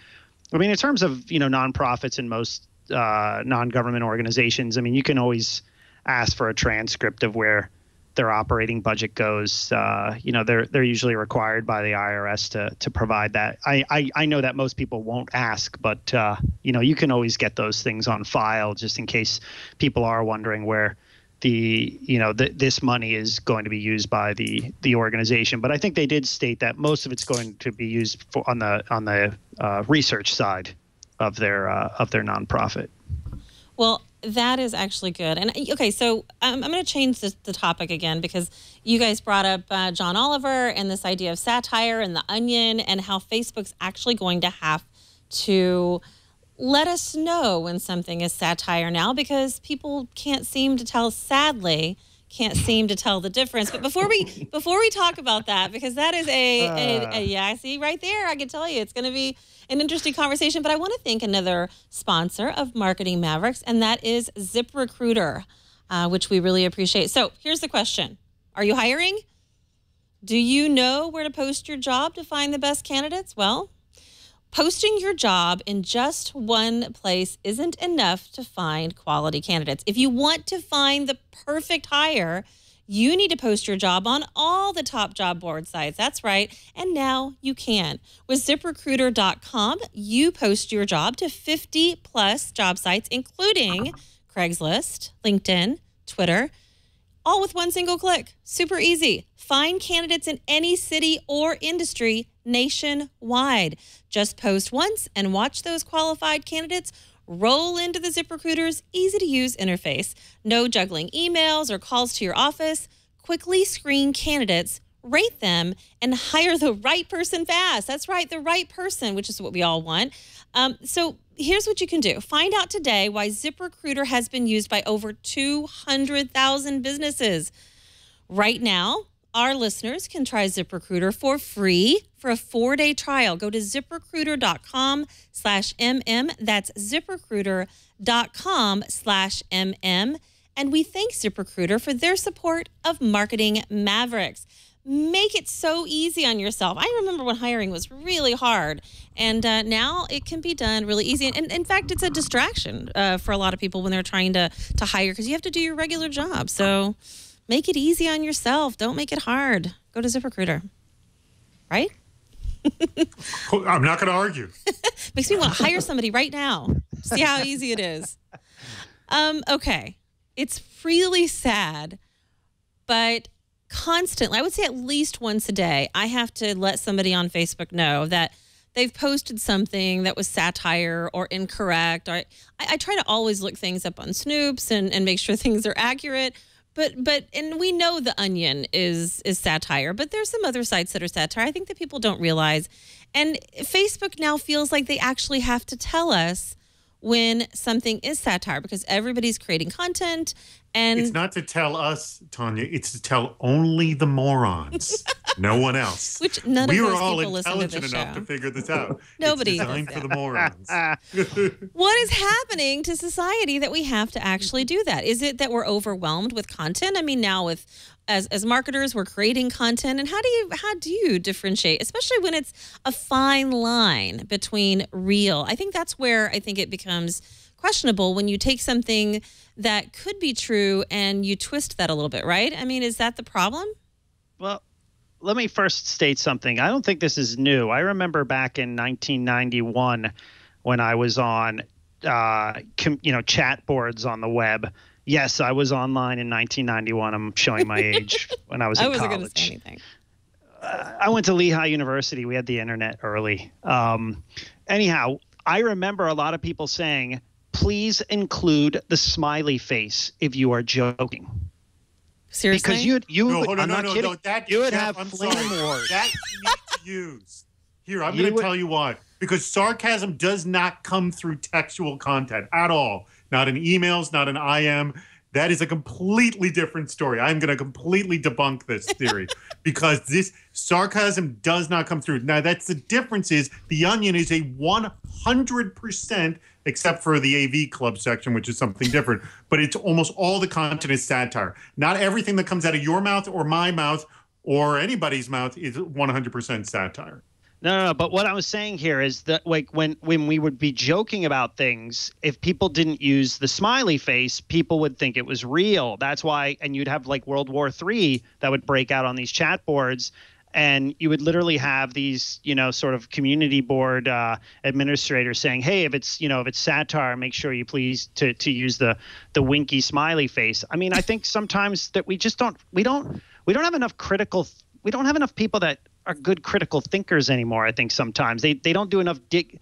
I mean, in terms of nonprofits and most non-government organizations, I mean, you can always ask for a transcript of where their operating budget goes. They're usually required by the IRS to provide that. I know that most people won't ask, but you can always get those things on file just in case people are wondering where this money is going to be used by the organization. But I think they did state that most of it's going to be used on the research side of their nonprofit. Well, that is actually good. And okay, so I'm going to change the topic again because you guys brought up John Oliver and this idea of satire and the Onion and how Facebook's actually going to have to let us know when something is satire now because people sadly can't seem to tell the difference. But before we talk about that, because that is I see right there, I can tell you it's going to be an interesting conversation. But I want to thank another sponsor of Marketing Mavericks, and that is ZipRecruiter, which we really appreciate. So here's the question. Are you hiring? Do you know where to post your job to find the best candidates? Well, posting your job in just one place isn't enough to find quality candidates. If you want to find the perfect hire, you need to post your job on all the top job board sites. That's right. And now you can. With ZipRecruiter.com, you post your job to 50 plus job sites, including Craigslist, LinkedIn, Twitter, all with one single click. Super easy. Find candidates in any city or industry nationwide. Just post once and watch those qualified candidates roll into the ZipRecruiter's easy-to-use interface. No juggling emails or calls to your office. Quickly screen candidates, rate them, and hire the right person fast. That's right, the right person, which is what we all want. So here's what you can do. Find out today why ZipRecruiter has been used by over 200,000 businesses. Right now, our listeners can try ZipRecruiter for free for a 4-day trial. Go to ZipRecruiter.com/MM. That's ZipRecruiter.com/MM. And we thank ZipRecruiter for their support of Marketing Mavericks. Make it so easy on yourself. I remember when hiring was really hard, and now it can be done really easy. And in fact, it's a distraction for a lot of people when they're trying to hire because you have to do your regular job. So make it easy on yourself. Don't make it hard. Go to ZipRecruiter. Right? I'm not going to argue. Makes me want to hire somebody right now. See how easy it is. Okay. It's really sad, but constantly, I would say at least once a day, I have to let somebody on Facebook know that they've posted something that was satire or incorrect. Or I try to always look things up on Snoops and make sure things are accurate. But and we know the Onion is satire, but there's some other sites that are satire. I think that people don't realize. And Facebook now feels like they actually have to tell us when something is satire because everybody's creating content. And it's not to tell us, Tonya. It's to tell only the morons. No one else. Which none we of were those all people listen to this intelligent enough show. to figure this out. Nobody It's designed does for the that. morons. What is happening to society that we have to actually do that? Is it that we're overwhelmed with content? I mean, now with as marketers, we're creating content, and how do you differentiate, especially when it's a fine line between real? I think that's where I think it becomes questionable when you take something that could be true and you twist that a little bit, right? I mean, is that the problem? Well, let me first state something. I don't think this is new. I remember back in 1991 when I was on, chat boards on the web. Yes, I was online in 1991. I'm showing my age when I was in college. I wasn't going to say anything. I went to Lehigh University. We had the internet early. Anyhow, I remember a lot of people saying, please include the smiley face if you are joking. Seriously? Because you No, I'm not kidding. no. That, you would Jeff, have I'm flame sorry. wars. That you need to use. Here, I'm going to tell you why. Because sarcasm does not come through textual content at all. Not in emails, not in IM. That is a completely different story. I'm going to completely debunk this theory because this sarcasm does not come through. Now, that's the difference is the Onion is a 100%, except for the AV Club section, which is something different. But it's almost all the content is satire. Not everything that comes out of your mouth or my mouth or anybody's mouth is 100% satire. No. But what I was saying here is that, like, when we would be joking about things, if people didn't use the smiley face, people would think it was real. That's why, and you'd have like World War III that would break out on these chat boards, and you would literally have these, sort of community board administrators saying, "Hey, if it's satire, make sure you please to use the winky smiley face." I mean, I think sometimes that we don't have enough we don't have enough people that are good critical thinkers anymore. I think sometimes they don't do enough deep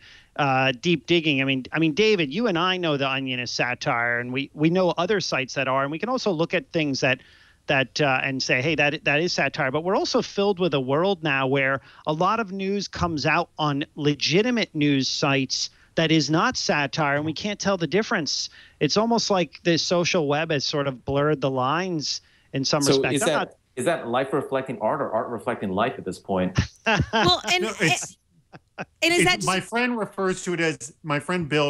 digging. I mean, David, you and I know The Onion is satire, and we know other sites that are, and we can also look at things that and say, hey, that is satire. But we're also filled with a world now where a lot of news comes out on legitimate news sites that is not satire, and we can't tell the difference. It's almost like the social web has sort of blurred the lines in some respects. Is that life reflecting art or art reflecting life at this point? Well, and is that just... my friend Bill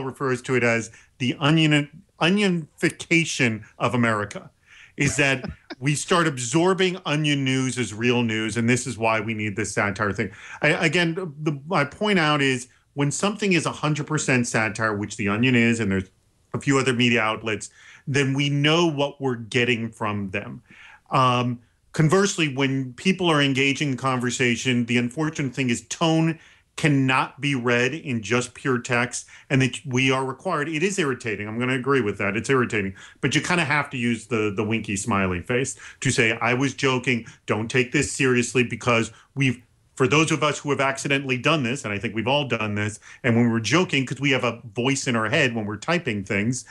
refers to it as the onionification of America. Is that we start absorbing onion news as real news, and this is why we need this satire thing. My point out is when something is 100% satire, which the Onion is, and there's a few other media outlets, then we know what we're getting from them. Conversely, when people are engaging in conversation, the unfortunate thing is tone cannot be read in just pure text, and that we are required. It is irritating. I'm going to agree with that. It's irritating. But you kind of have to use the winky smiley face to say, I was joking. Don't take this seriously, because for those of us who have accidentally done this, and I think we've all done this, and when we're joking, because we have a voice in our head when we're typing things,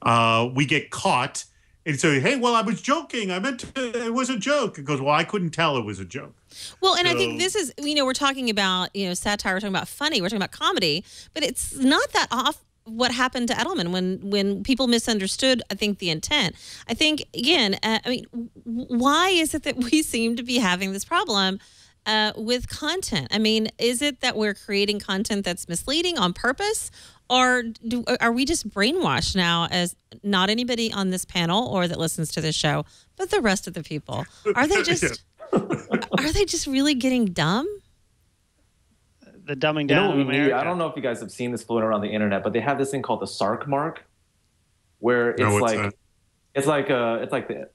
we get caught. And say, hey, well, I was joking. It was a joke. It goes, well, I couldn't tell it was a joke. Well, and I think this is, we're talking about, satire, we're talking about funny, we're talking about comedy, but it's not that off what happened to Edelman when people misunderstood, I think, the intent. I think, again, why is it that we seem to be having this problem with content? I mean, is it that we're creating content that's misleading on purpose? Or are we just brainwashed now, as not anybody on this panel or that listens to this show, but the rest of the people? Are they just really getting dumb? The dumbing down of America. I don't know if you guys have seen this floating around the internet, but they have this thing called the SARC mark, where it's like the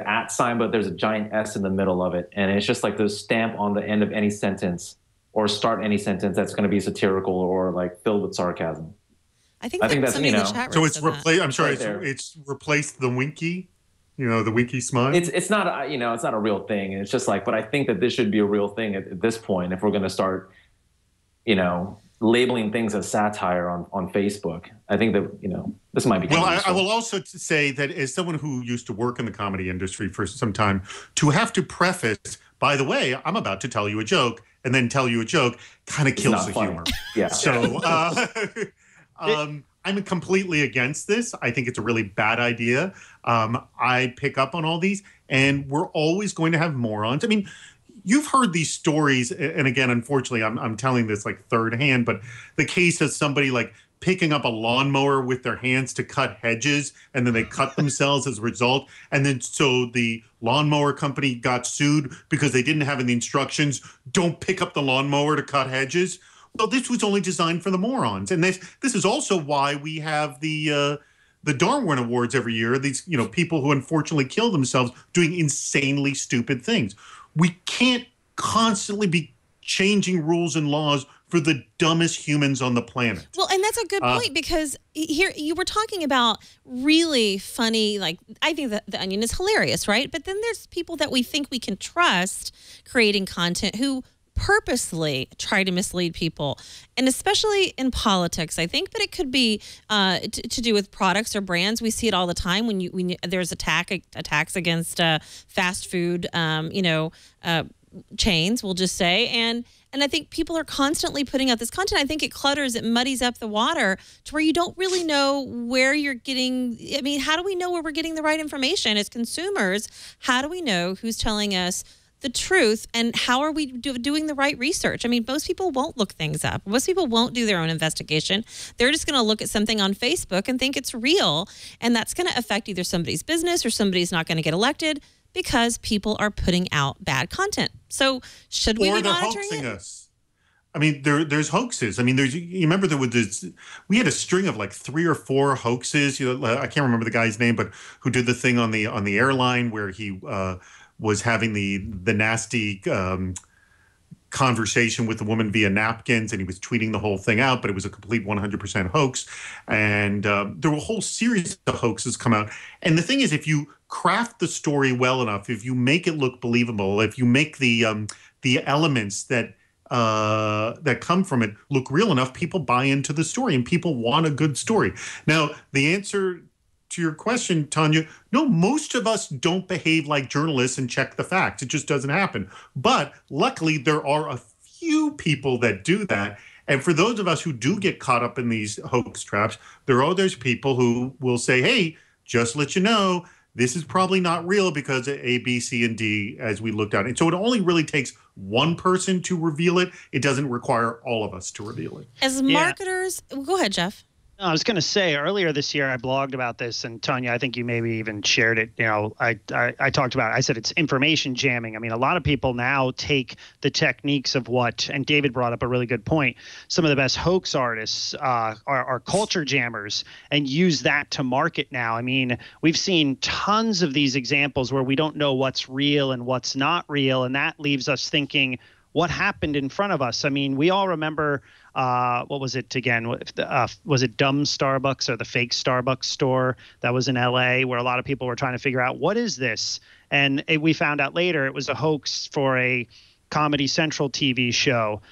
at sign, but there's a giant S in the middle of it, and it's just like the stamp on the end of any sentence, or start any sentence that's going to be satirical or like filled with sarcasm. I think that's so it's replaced. I'm sorry, it's replaced the winky, the winky smile. It's not it's not a real thing. It's just like, but I think that this should be a real thing at this point if we're going to start, labeling things as satire on Facebook. I think that this might be. Well, I will also say that as someone who used to work in the comedy industry for some time, to have to preface, by the way, I'm about to tell you a joke, and then tell you a joke kind of kills the humor. Yeah. So I'm completely against this. I think it's a really bad idea. I pick up on all these, and we're always going to have morons. I mean, you've heard these stories, and again, unfortunately, I'm telling this like third hand, but the case of somebody like picking up a lawnmower with their hands to cut hedges, and then they cut themselves as a result. And then so the lawnmower company got sued because they didn't have any instructions, don't pick up the lawnmower to cut hedges. Well, this was only designed for the morons. And this is also why we have the Darwin Awards every year, these people who unfortunately kill themselves doing insanely stupid things. We can't constantly be changing rules and laws for the dumbest humans on the planet. Well, and that's a good point, because here you were talking about really funny, like, I think that The Onion is hilarious, right? But then there's people that we think we can trust creating content who purposely try to mislead people, and especially in politics, I think, but it could be to do with products or brands. We see it all the time when there's attacks against fast food, chains, we'll just say, and I think people are constantly putting out this content. I think it clutters, it muddies up the water to where you don't really know where you're getting. I mean, how do we know where we're getting the right information as consumers? How do we know who's telling us the truth, and how are we doing the right research? I mean, most people won't look things up. Most people won't do their own investigation. They're just going to look at something on Facebook and think it's real, and that's going to affect either somebody's business or somebody's not going to get elected. because people are putting out bad content. So should we be monitoring hoaxing it? us. I mean, there's hoaxes. I mean, you remember there was this, we had a string of like 3 or 4 hoaxes. I can't remember the guy's name, but who did the thing on the airline where he was having the nasty conversation with the woman via napkins, and he was tweeting the whole thing out, but it was a complete 100% hoax. And there were a whole series of hoaxes come out. And the thing is, if you craft the story well enough, if you make it look believable, if you make the elements that come from it look real enough, people buy into the story, and people want a good story. Now, the answer to your question, Tonya, no, most of us don't behave like journalists and check the facts. It just doesn't happen. But luckily, there are a few people that do that. And for those of us who do get caught up in these hoax traps, there are those people who will say, hey, just let you know, this is probably not real because of A, B, C, and D, as we looked at it. So it only really takes one person to reveal it. It doesn't require all of us to reveal it. As marketers, go ahead, Jeff. No, I was going to say earlier this year I blogged about this, and Tonya, I think you maybe even shared it. You know, I talked about it. I said it's information jamming. I mean, a lot of people now take the techniques of what, and David brought up a really good point. Some of the best hoax artists are culture jammers and use that to market now. I mean, we've seen tons of these examples where we don't know what's real and what's not real, and that leaves us thinking, what happened in front of us? I mean, we all remember, what was it again? Was it dumb Starbucks or the fake Starbucks store that was in LA, where a lot of people were trying to figure out, what is this? And we found out later it was a hoax for a Comedy Central TV show.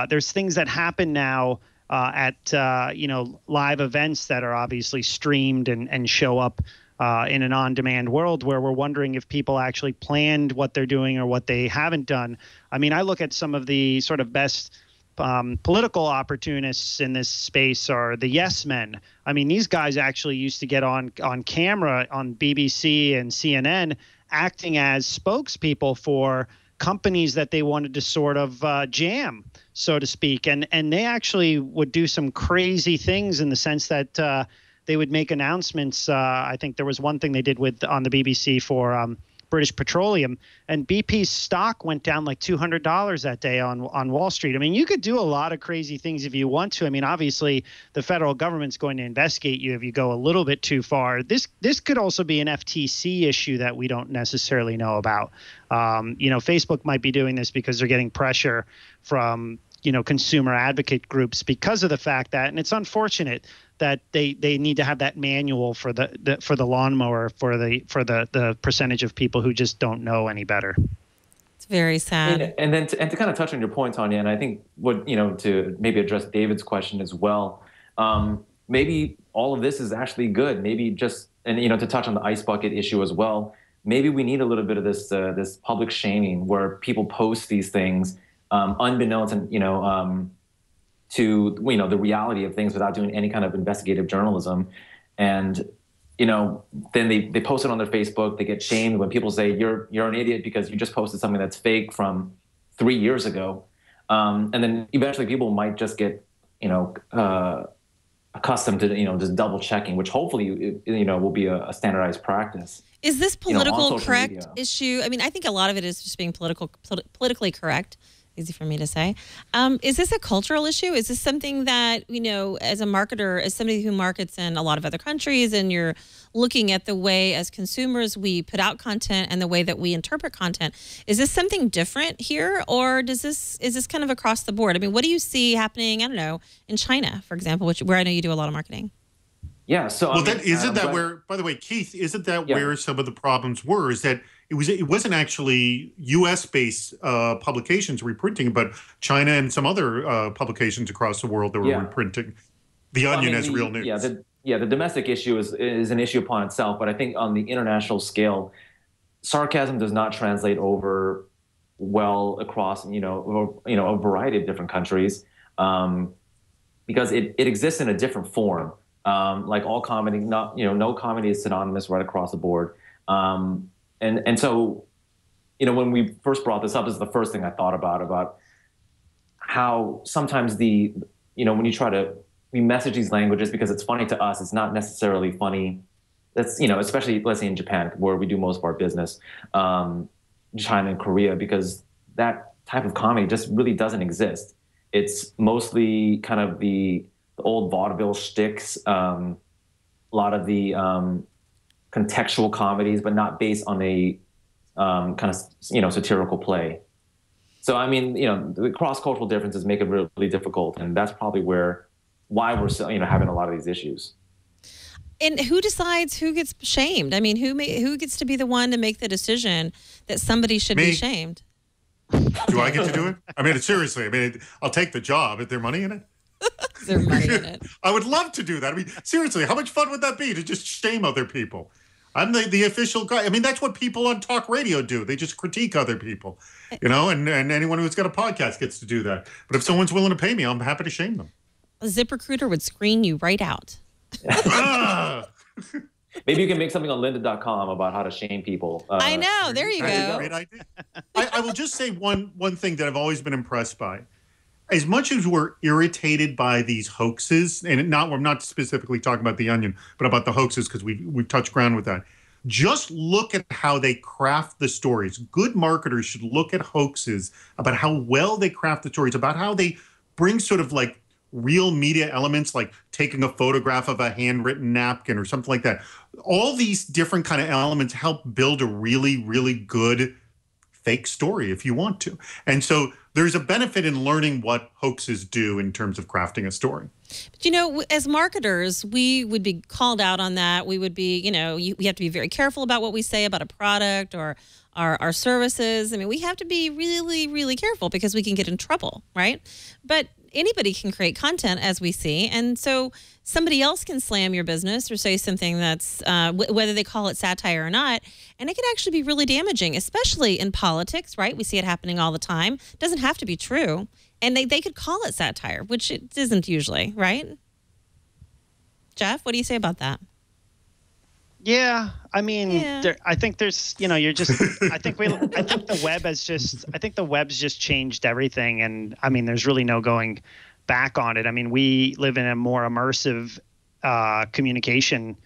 There's things that happen now at live events that are obviously streamed and show up in an on-demand world, where we're wondering if people actually planned what they're doing or what they haven't done. I mean, I look at some of the sort of best political opportunists in this space are the yes men. I mean, these guys actually used to get on camera on BBC and CNN acting as spokespeople for companies that they wanted to sort of jam, so to speak. And they actually would do some crazy things in the sense that they would make announcements. I think there was one thing they did on the BBC for British Petroleum, and BP's stock went down like $200 that day on Wall Street. I mean, you could do a lot of crazy things if you want to. I mean, obviously, the federal government's going to investigate you if you go a little bit too far. This could also be an FTC issue that we don't necessarily know about. Facebook might be doing this because they're getting pressure from consumer advocate groups because of the fact that, and it's unfortunate that they need to have that manual for the lawnmower for the percentage of people who just don't know any better. It's very sad. And then to kind of touch on your point, Tonya, and I think to maybe address David's question as well, maybe all of this is actually good. Maybe just, and to touch on the ice bucket issue as well, maybe we need a little bit of this public shaming where people post these things unbeknownst and to the reality of things without doing any kind of investigative journalism. And then they post it on their Facebook. They get shamed when people say you're an idiot because you just posted something that's fake from 3 years ago. And then eventually people might just get accustomed to just double checking, which hopefully will be a standardized practice. Is this political correct media issue? I mean, I think a lot of it is just being politically correct. Easy for me to say. Is this a cultural issue? Is this something that, as a marketer, as somebody who markets in a lot of other countries, and you're looking at the way as consumers we put out content and the way that we interpret content, is this something different here, or is this kind of across the board? I mean, what do you see happening, I don't know, in China, for example, where I know you do a lot of marketing? Yeah. So where, by the way, Keith, isn't that where some of the problems were? Is that it wasn't actually U.S. based publications reprinting, but China and some other publications across the world that were reprinting The Onion as real news. The domestic issue is an issue upon itself, but I think on the international scale, sarcasm does not translate over well across a variety of different countries because it exists in a different form. Like all comedy, no comedy is synonymous right across the board. And so, when we first brought this up, this is the first thing I thought about how sometimes when we message these languages because it's funny to us, it's not necessarily funny that's, especially let's say in Japan where we do most of our business, China and Korea, because that type of comedy just really doesn't exist. It's mostly kind of the old vaudeville shticks, a lot of the contextual comedies, but not based on a kind of satirical play. So I mean, the cross-cultural differences make it really difficult, and that's probably why we're having a lot of these issues. And who decides who gets shamed? I mean, who gets to be the one to make the decision that somebody should be shamed? Do I get to do it? I mean, seriously. I mean, I'll take the job. Is there money in it? Is there money in it? I would love to do that. I mean, seriously, how much fun would that be to just shame other people? I'm the official guy. I mean, that's what people on talk radio do. They just critique other people, and anyone who's got a podcast gets to do that. But if someone's willing to pay me, I'm happy to shame them. A ZipRecruiter would screen you right out. Maybe you can make something on lynda.com about how to shame people. I know. There you go. Great idea. I will just say one thing that I've always been impressed by. As much as we're irritated by these hoaxes, and we're not specifically talking about The Onion, but about the hoaxes because we've touched ground with that. Just look at how they craft the stories. Good marketers should look at hoaxes about how well they craft the stories, about how they bring sort of like real media elements, like taking a photograph of a handwritten napkin or something like that. All these different kind of elements help build a really, really good fake story if you want to. And so there's a benefit in learning what hoaxes do in terms of crafting a story. But, as marketers, we would be called out on that. We would be, we have to be very careful about what we say about a product or our services. I mean, we have to be really, really careful because we can get in trouble, right? But anybody can create content, as we see. And so somebody else can slam your business or say something that's, whether they call it satire or not, and it can actually be really damaging, especially in politics, right? We see it happening all the time. It doesn't have to be true. And they could call it satire, which it isn't usually, right? Jeff, what do you say about that? Yeah, I mean, I think there's, you're just. I think the web's just changed everything, and I mean, there's really no going back on it. I mean, we live in a more immersive communication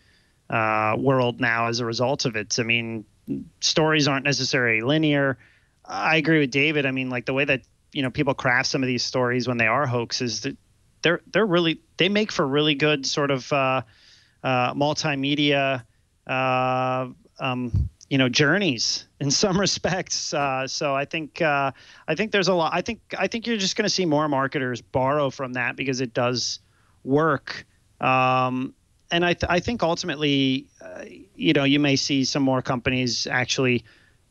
world now as a result of it. I mean, stories aren't necessarily linear. I agree with David. I mean, like the way that people craft some of these stories when they are hoaxes, they make for really good sort of multimedia. Journeys in some respects. So I think there's a lot. I think you're just going to see more marketers borrow from that because it does work. And I think ultimately, you may see some more companies actually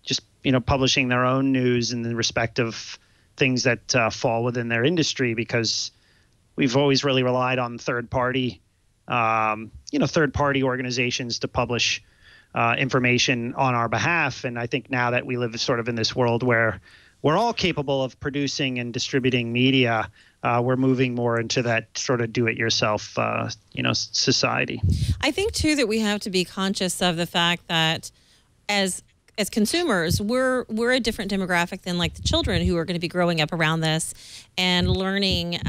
just publishing their own news in the respect of things that fall within their industry, because we've always really relied on third-party organizations to publish information on our behalf. And I think now that we live sort of in this world where we're all capable of producing and distributing media, we're moving more into that sort of do-it-yourself, society. I think, too, that we have to be conscious of the fact that as consumers, we're a different demographic than like the children who are going to be growing up around this and learning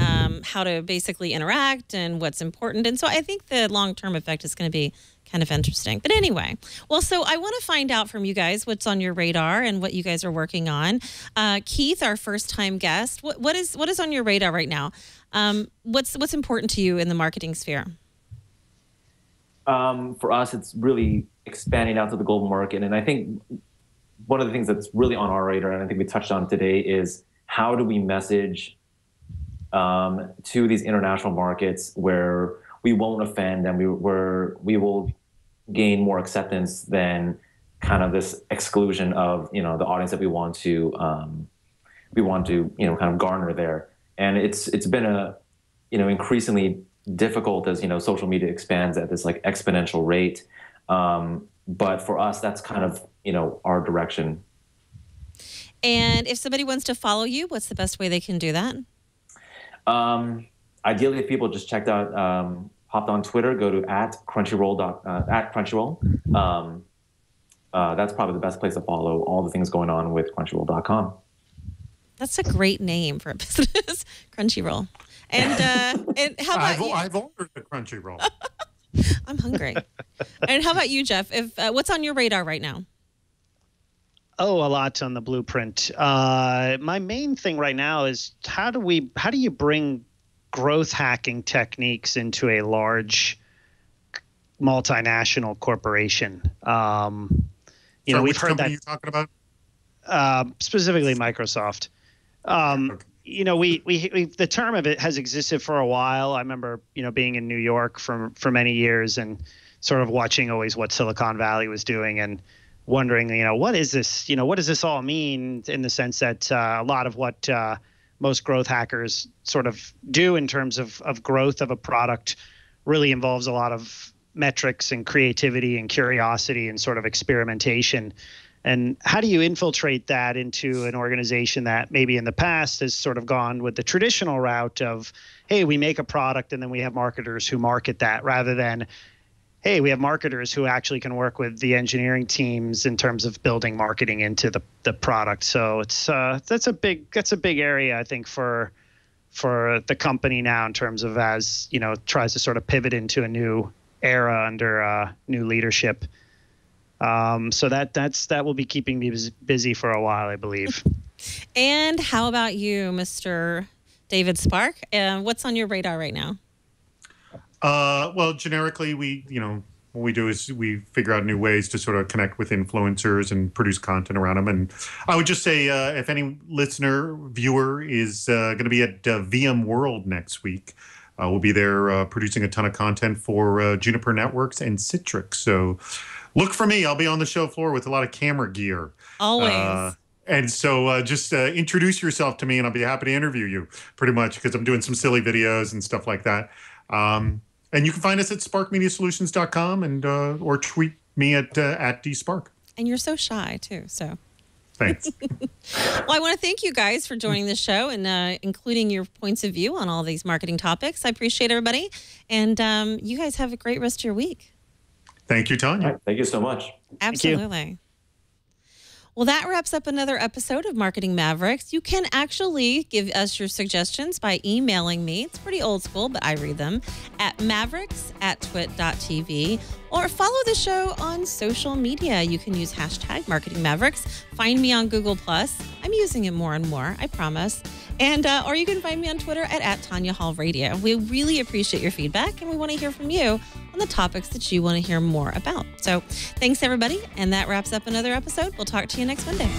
how to basically interact and what's important. And so I think the long-term effect is going to be kind of interesting. But anyway, well, so I want to find out from you guys what's on your radar and what you guys are working on. Keith, our first-time guest, what is on your radar right now? What's important to you in the marketing sphere? For us, it's really expanding out to the global market. And I think one of the things that's really on our radar, and I think we touched on today, is how do we message to these international markets where we won't offend and we will gain more acceptance than kind of this exclusion of the audience that we want to kind of garner there. And it's been a increasingly difficult as social media expands at this like exponential rate. But for us, that's kind of our direction. And if somebody wants to follow you, what's the best way they can do that? Ideally, if people just checked out, hopped on Twitter, go to @Crunchyroll. That's probably the best place to follow all the things going on with Crunchyroll.com. That's a great name for a business, Crunchyroll. And how about I've ordered the Crunchyroll. I'm hungry. And how about you, Jeff? If what's on your radar right now? Oh, a lot on the blueprint. My main thing right now is how do you bring growth hacking techniques into a large multinational corporation? We've heard that. You're talking about? Specifically Microsoft. Okay. We the term of it has existed for a while. I remember, being in New York for many years and sort of watching always what Silicon Valley was doing and wondering, what is this? What does this all mean in the sense that a lot of what most growth hackers sort of do in terms of growth of a product really involves a lot of metrics and creativity and curiosity and sort of experimentation. And how do you infiltrate that into an organization that maybe in the past has sort of gone with the traditional route of, hey, we make a product and then we have marketers who market that, rather than, hey, we have marketers who actually can work with the engineering teams in terms of building marketing into the product. So it's that's a big area, I think, for the company now in terms of as tries to sort of pivot into a new era under new leadership. So that will be keeping me busy for a while, I believe. And how about you, Mr. David Spark? What's on your radar right now? Well, generically, what we do is we figure out new ways to sort of connect with influencers and produce content around them. And I would just say, if any listener, viewer is going to be at VMworld next week, we'll be there producing a ton of content for Juniper Networks and Citrix. So look for me. I'll be on the show floor with a lot of camera gear. Always. And so just introduce yourself to me and I'll be happy to interview you pretty much because I'm doing some silly videos and stuff like that. And you can find us at sparkmediasolutions.com and or tweet me at @dspark. And you're so shy too, so. Thanks. Well, I want to thank you guys for joining the show and including your points of view on all these marketing topics. I appreciate everybody. And you guys have a great rest of your week. Thank you, Tonya. All right, thank you so much. Absolutely. Well, that wraps up another episode of Marketing Mavericks. You can actually give us your suggestions by emailing me. It's pretty old school, but I read them at mavericks@twit.tv, or follow the show on social media. You can use hashtag Marketing Mavericks. Find me on Google+. I'm using it more and more, I promise. And or you can find me on Twitter at Tonya Hall Radio. We really appreciate your feedback, and we want to hear from you on the topics that you want to hear more about. So thanks, everybody. And that wraps up another episode. We'll talk to you next Monday.